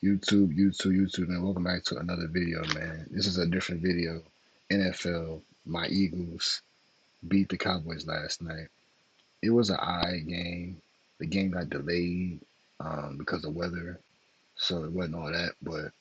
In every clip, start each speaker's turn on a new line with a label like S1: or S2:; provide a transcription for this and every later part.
S1: YouTube, man. Welcome back to another video, man. This is a different video. NFL, my Eagles beat the Cowboys last night. It was an eye game. The game got delayed because of weather, so it wasn't all that. But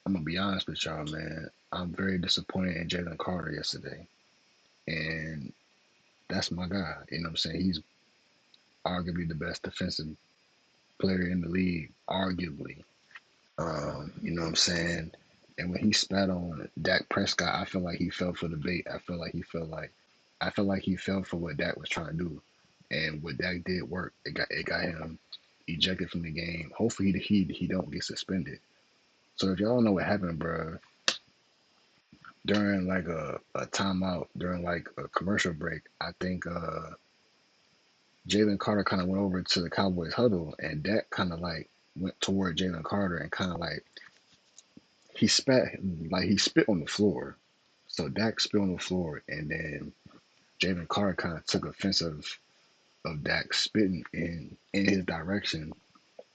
S1: I'm gonna be honest with y'all, man. I'm very disappointed in Jalen Carter yesterday, and that's my guy. You know what I'm saying? He's arguably the best defensive player in the league, arguably. You know what I'm saying? And when he spat on Dak Prescott, I feel like he fell for the bait. I feel like he fell for what Dak was trying to do. And what Dak did work. It got him ejected from the game. Hopefully he don't get suspended. So if y'all don't know what happened, bro, during like a timeout, during like a commercial break, I think Jalen Carter kind of went over to the Cowboys huddle and Dak kind of like went toward Jalen Carter and kind of like he spit on the floor. So Dak spit on the floor, and then Jalen Carter kind of took offense of Dak spitting in his direction,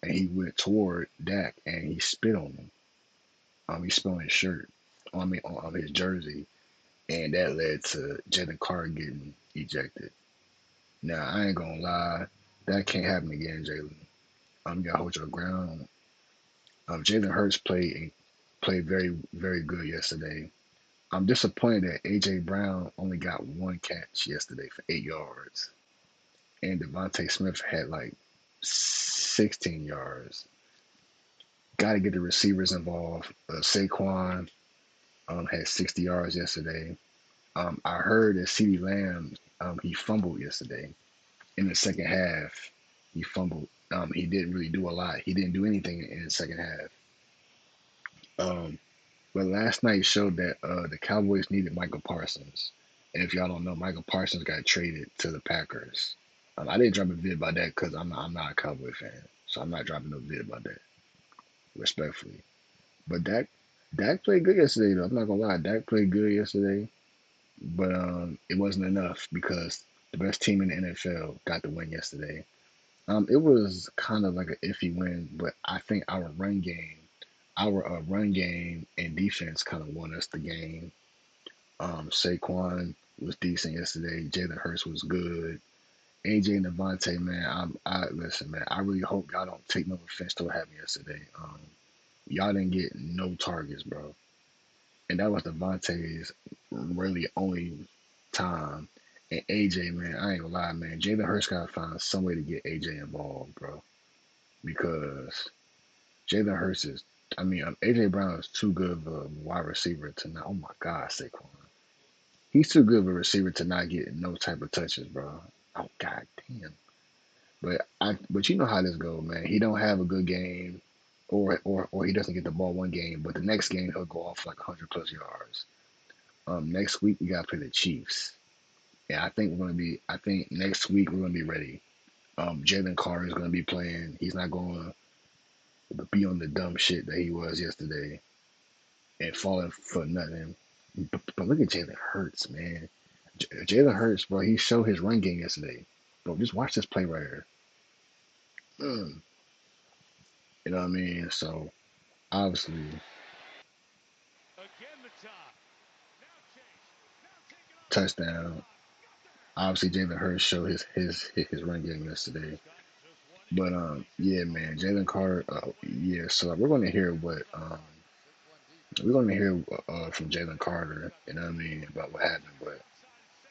S1: and he went toward Dak and he spit on him. He spit on his shirt, on his jersey, and that led to Jalen Carter getting ejected. Now I ain't gonna lie, that can't happen again, Jalen. You gotta hold your ground. Jalen Hurts played very very good yesterday. I'm disappointed that AJ Brown only got one catch yesterday for 8 yards, and Devontae Smith had like 16 yards. Got to get the receivers involved. Saquon had 60 yards yesterday. I heard that Ceedee Lamb he fumbled yesterday in the second half. He fumbled. He didn't really do a lot. He didn't do anything in the second half. Um, But last night showed that the Cowboys needed Michael Parsons. And if y'all don't know, Michael Parsons got traded to the Packers. I didn't drop a vid about that because I'm not a Cowboy fan. So I'm not dropping no vid about that, respectfully. But Dak played good yesterday, though. I'm not going to lie. Dak played good yesterday. But it wasn't enough because the best team in the NFL got the win yesterday. It was kind of like an iffy win, but I think our run game and defense kind of won us the game. Saquon was decent yesterday. Jalen Hurts was good. AJ and Devontae, man, I listen, man. I really hope y'all don't take no offense to what happened yesterday. Y'all didn't get no targets, bro, and that was Devontae's really only time. And AJ, man, I ain't gonna lie, man. Jalen Hurts gotta find some way to get AJ involved, bro, because Jalen Hurts is. AJ Brown is too good of a wide receiver to not. Oh my God, Saquon. He's too good of a receiver to not get no type of touches, bro. Oh God damn. But you know how this goes, man. He don't have a good game, or he doesn't get the ball one game, but the next game he'll go off like 100 plus yards. Next week we gotta play the Chiefs, and I think next week we're gonna be ready. Jalen Carter is gonna be playing. He's not gonna be on the dumb shit that he was yesterday and falling for nothing. But look at Jalen Hurts, man. Jalen Hurts, bro, he showed his run game yesterday. Bro, just watch this play right here. Mm, you know what I mean? So obviously, touchdown. Obviously, Jalen Hurts showed his run game yesterday. But yeah, man, Jalen Carter. Yeah, so we're gonna hear from Jalen Carter. You know what I mean about what happened. But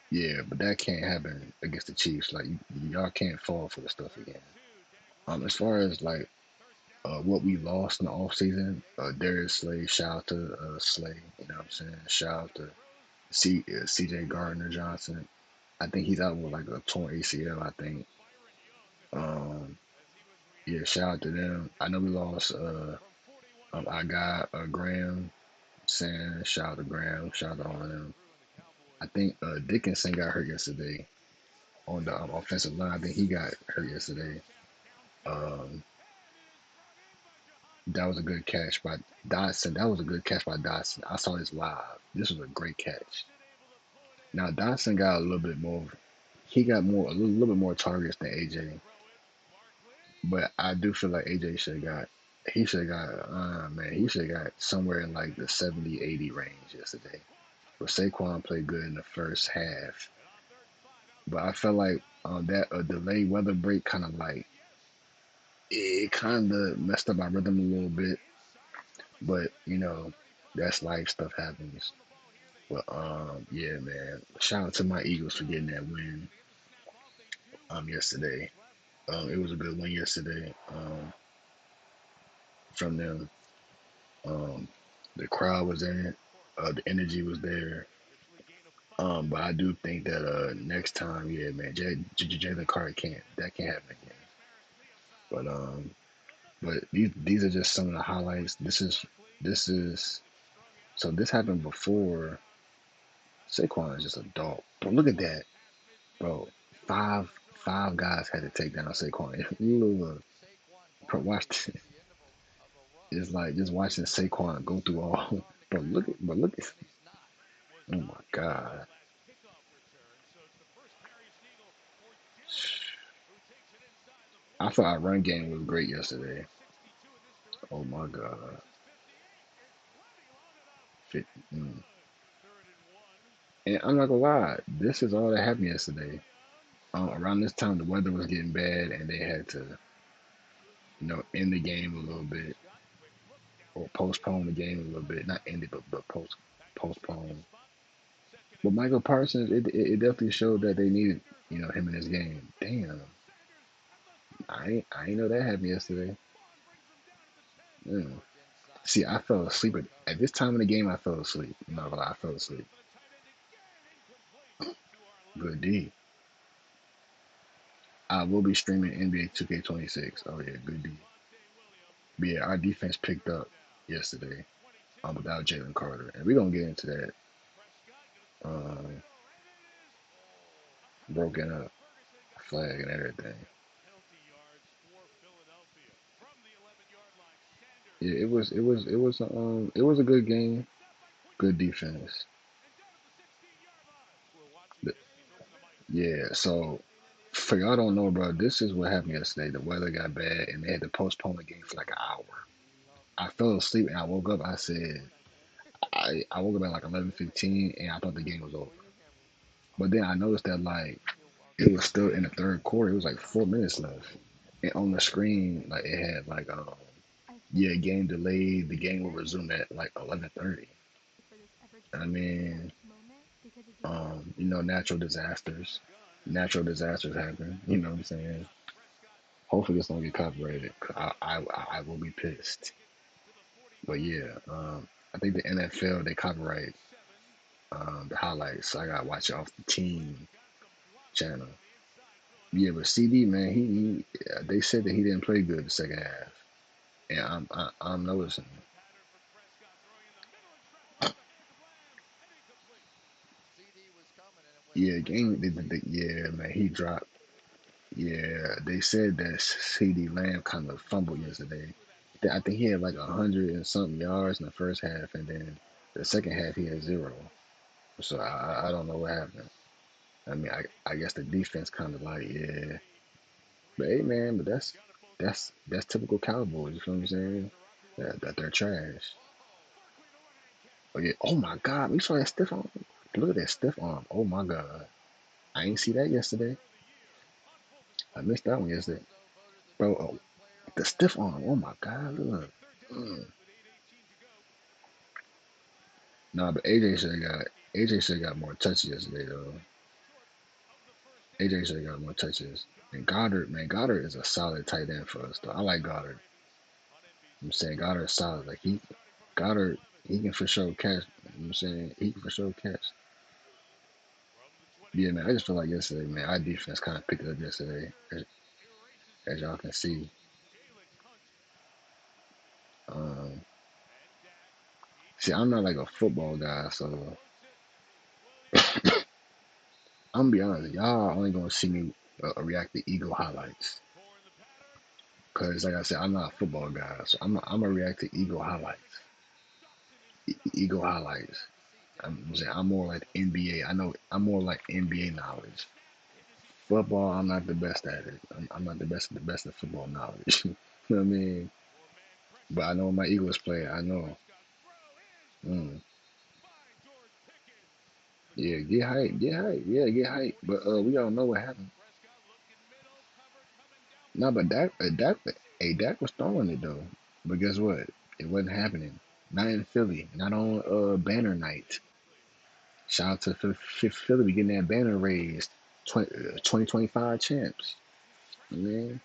S1: yeah, but that can't happen against the Chiefs. Like y'all can't fall for the stuff again. As far as like what we lost in the offseason, Darius Slay, shout out to Slay, you know what I'm saying? Shout out to CJ Gardner Johnson. I think he's out with like a torn ACL, I think. Um, yeah, shout out to them. I know we lost our guy, Graham, saying shout out to Graham, shout out to all of them. I think Dickinson got hurt yesterday on the offensive line. I think he got hurt yesterday. Um, That was a good catch by Dodson. That was a good catch by Dodson. I saw this live. This was a great catch. Now Dodson got a little bit more. He got a little bit more targets than AJ, but I do feel like AJ should have got. He should have got, man, he should have got somewhere in like the 70, 80 range yesterday. But Saquon played good in the first half. But I felt like that a delayed weather break kind of like it kind of messed up my rhythm a little bit. But that's life. Stuff happens. But yeah, man. Shout out to my Eagles for getting that win yesterday. It was a good win yesterday from them. Um, the crowd was in it. The energy was there. But I do think that next time, yeah, man, Jalen Carter can't happen again. But these are just some of the highlights. This is so this happened before. Saquon is just a dog. But look at that, bro. Five guys had to take down Saquon. Look, bro, watch this. It's like just watching Saquon go through all. But look at. Oh my God. I thought our run game was great yesterday. Oh my God. Mm. And I'm not gonna lie, this is all that happened yesterday. Around this time, the weather was getting bad, and they had to, end the game a little bit or postpone the game a little bit. Not end it, but postpone. But Michael Parsons, it definitely showed that they needed, him in this game. Damn, I ain't know that happened yesterday. Mm. See, I fell asleep at this time in the game. I fell asleep. I'm not gonna lie, I fell asleep. Good D. I will be streaming NBA 2K26. Oh yeah, good D. But yeah, our defense picked up yesterday without Jalen Carter, and we're gonna get into that um, broken up flag and everything. Yeah, it was a good game, good defense. Yeah, so for y'all don't know, bro, this is what happened yesterday. The weather got bad, and they had to postpone the game for like an hour. I fell asleep and I woke up. I woke up at like 11:15, and I thought the game was over. But then I noticed that like it was still in the third quarter. It was like 4 minutes left, and on the screen like it had like yeah, game delayed. The game will resume at like 11:30. I mean, natural disasters happen. You know what I'm saying? Hopefully this don't get copyrighted. 'Cause I will be pissed. But yeah, I think the NFL they copyright the highlights, so I gotta watch it off the team channel. Yeah, but CD man, they said that he didn't play good the second half, and I'm noticing. Yeah, yeah man, he dropped. Yeah, they said that Ceedee Lamb kind of fumbled yesterday. I think he had like 100 and something yards in the first half, and then the second half he had zero. So I don't know what happened. I mean, I guess the defense kind of like yeah, but hey man, but that's typical Cowboys. You feel what I'm saying? That they're trash. But yeah, oh my God, we saw that stiff arm. Look at that stiff arm. Oh my God, I ain't see that yesterday. I missed that one yesterday, bro. Oh, the stiff arm. Oh my God, look. Mm. Nah, but AJ should have got more touches yesterday though. AJ should have got more touches. And Goddard, man, Goddard is a solid tight end for us though. I like Goddard. I'm saying Goddard is solid. Like Goddard, he can for sure catch. I'm saying he can for sure catch. Yeah, man. I just feel like yesterday, man, our defense kind of picked it up yesterday, as y'all can see. Um, See, I'm not like a football guy, so I'm gonna be honest. Y'all only gonna see me react to Eagle highlights, cause like I said, I'm not a football guy, so I'm gonna react to Eagle highlights. Eagle highlights. I'm saying I'm more like NBA. I know I'm more like NBA knowledge. Football, I'm not the best at it. I'm not the best of football knowledge. You know what I mean? But I know my Eagles play. I know. Mm. Yeah, get hype, get hype. Yeah, get hype. But we all know what happened. No, but Dak was throwing it though. But guess what? It wasn't happening. Not in Philly. Not on banner night. Shout out to Philly be getting that banner raised. 2025 champs. Man.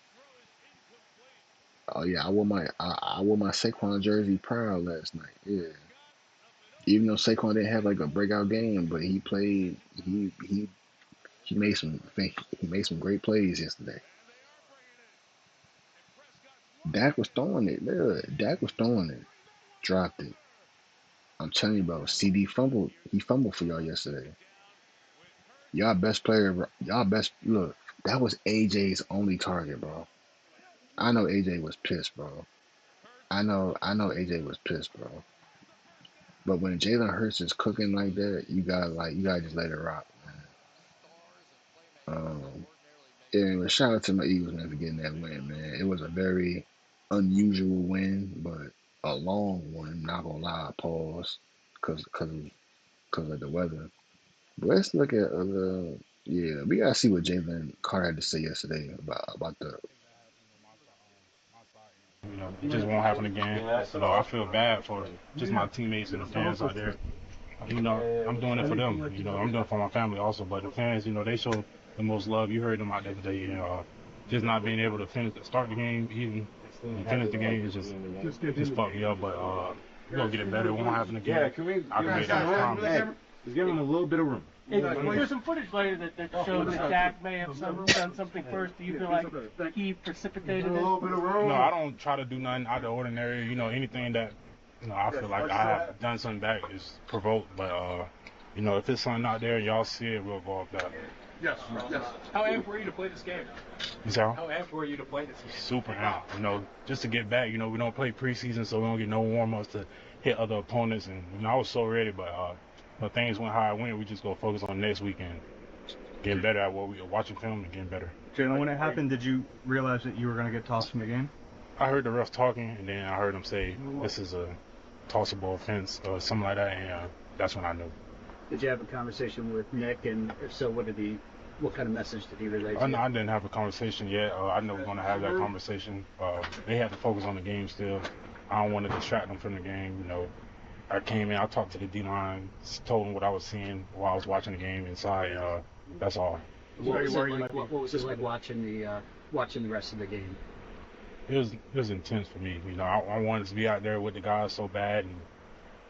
S1: Oh yeah, I wore my Saquon jersey proud last night. Yeah. Even though Saquon didn't have like a breakout game, but he played. He made some. He made some great plays yesterday. Dak was throwing it. Yeah, Dak was throwing it. Dropped it. I'm telling you, bro. Ceedee fumbled. He fumbled for y'all yesterday. Y'all best player. Y'all best look. That was AJ's only target, bro. I know AJ was pissed, bro. I know AJ was pissed, bro. But when Jalen Hurts is cooking like that, you gotta just let it rock, man. Yeah, but shout out to my Eagles, man, for getting that win, man. It was a very unusual win, but a long one. Not gonna lie, pause, cause of the weather. But let's look at yeah, we gotta see what Jalen Carter had to say yesterday about the.
S2: It just won't happen again. I feel bad for just my teammates and the fans out there. I'm doing it for them. I'm doing it for my family also. But the fans, they show the most love. You heard them out there today. Just not being able to start the game, even and finish the game, is just fucked me up. But we're gonna get it better. It won't happen again. I can make that promise.
S3: Just give him a little bit of room.
S4: There's some footage later that shows that Dak may have done something first. Do you feel like he precipitated it?
S2: No, I don't try to do nothing out of the ordinary. Anything that I feel like I have done something back is provoked. But if it's something out there, y'all see it, we'll go off that.
S4: Yes. How amped were you to play this game? How amped were you to play this game?
S2: Super amped. Just to get back. We don't play preseason, so we don't get no warm-ups to hit other opponents. And I was so ready, but things went how I went. We just go focus on next weekend, getting better at what we are watching film and getting better.
S3: Jalen, when it happened, did you realize that you were going to get tossed from the game?
S2: I heard the refs talking, and then I heard them say this is a tossable offense or something like that, and that's when I knew.
S5: Did you have a conversation with Nick, and if so, what kind of message did he relay to you?
S2: I didn't have a conversation yet. I know we're going to have that conversation. They have to focus on the game still. I don't want to distract them from the game. I came in, I talked to the D-line, told them what I was seeing while I was watching the game inside. That's all.
S5: What was it like watching the rest of the game?
S2: It was intense for me. I wanted to be out there with the guys so bad, and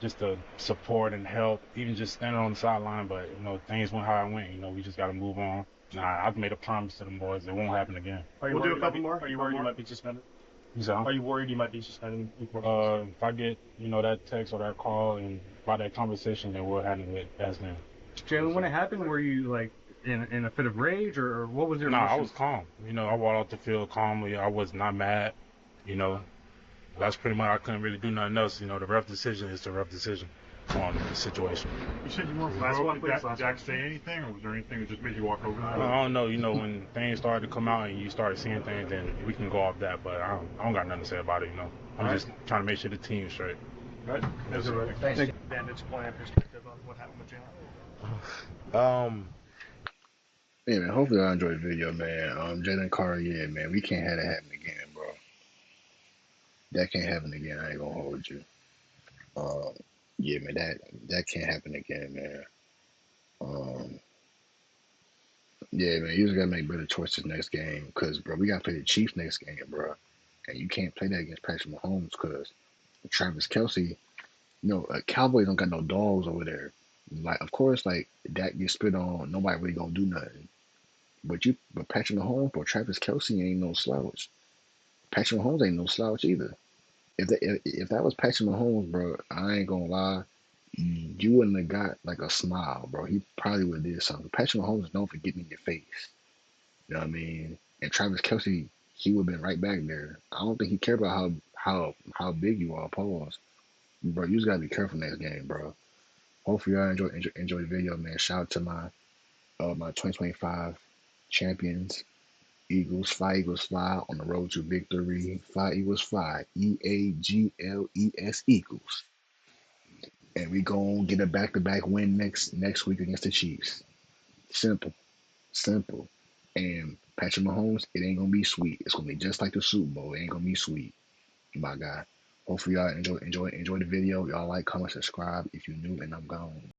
S2: just to support and help, even just standing on the sideline. But things went how I went. We just got to move on. I've made a promise to them boys. It won't happen again.
S3: We'll do a couple more. Are you worried you might be suspended? Are you worried you might be suspended?
S2: If I get that text or that call and by that conversation, then we'll handle it as then.
S3: Jalen, when it happened, were you like in a fit of rage, or what was your?
S2: No, I was calm. I walked out the field calmly. I was not mad. That's pretty much. I couldn't really do nothing else. The rough decision is the rough decision on the situation.
S6: You said you weren't provoked. Did Jack say anything, or was there anything that just made you walk over that?
S2: I don't know. When things started to come out and you started seeing things, then we can go off that. But I don't got nothing to say about it. I'm just trying to make sure the team's straight.
S6: Right.
S3: That's right.
S5: Thanks.
S6: Bandits plan perspective on what happened with Jalen.
S1: Yeah, man. Hopefully, I enjoyed the video, man. Jalen Carter, yeah, man. We can't have that happen again, bro. That can't happen again. I ain't gonna hold you. Um, yeah, man. That can't happen again, man. Um, yeah, man. You just gotta make better choices next game, cause bro, we gotta play the Chiefs next game, bro. And you can't play that against Patrick Mahomes, cause Travis Kelsey, Cowboys don't got no dogs over there. Like, of course, like Dak gets spit on, nobody really gonna do nothing. But Patrick Mahomes or Travis Kelsey ain't no slouch. Patrick Mahomes ain't no slouch either. If that was Patrick Mahomes, bro, I ain't gonna lie, you wouldn't have got like a smile, bro. He probably would have did something. Patrick Mahomes is known for getting in your face. You know what I mean? And Travis Kelsey, he would have been right back there. I don't think he cared about how big you are. Pause, bro. You just gotta be careful next game, bro. Hopefully, y'all enjoy the video, man. Shout out to my 2025 champions. Eagles, fly, Eagles, fly on the road to victory. Fly, Eagles, fly. Eagles, Eagles. And we gonna get a back-to-back win next week against the Chiefs. Simple, simple. And Patrick Mahomes, it ain't gonna be sweet. It's gonna be just like the Super Bowl. It ain't gonna be sweet, my guy. Hopefully y'all enjoy the video. Y'all like, comment, subscribe if you're new, and I'm gone.